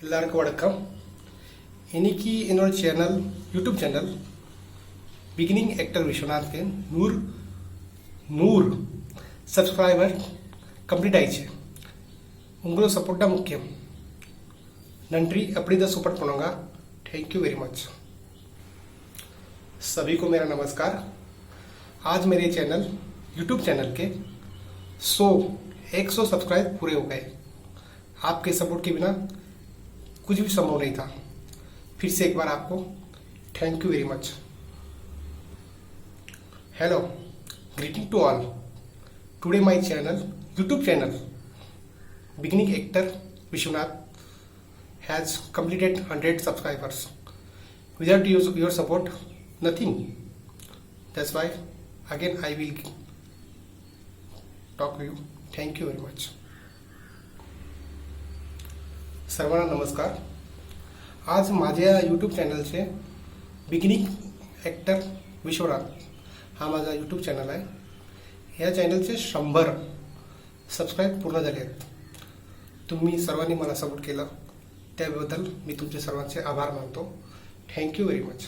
எல்லாருக்கும் வணக்கம். இன்னைக்கு என்னோட channel YouTube channel beginning actor விஸ்வநாத்க்கு 100 சப்ஸ்கிரைபர் கம்ப்ளீட் ஆயிடுச்சு. உங்களோட सपोर्ट தான் முக்கியம். नंट्री अपनी तो सपोर्ट பண்ணுங்க. Thank you very much. सभी को मेरा नमस्कार. आज मेरे चैनल यूट्यूब चैनल के 100 सब्सक्राइब पूरे हो गए. आपके सपोर्ट के बिना कुछ भी संभव नहीं था. फिर से एक बार आपको thank you very much. Hello, greeting to all. Today my channel YouTube channel beginning actor Vishwanath has completed 100 subscribers. Without your support, nothing. That's why again I will talk to you. Thank you very much. सर्वांना नमस्कार. आज माझ्या YouTube चॅनलचे beginning actor Vishwanath हा माझा YouTube channel आहे. या चॅनलचे 100 subscribe पूर्ण झाले आहेत. तुम्ही सर्वांनी मला सपोर्ट केला त्याबद्दल मी तुमचे सर्वांचे आभार मानतो. Thank you very much.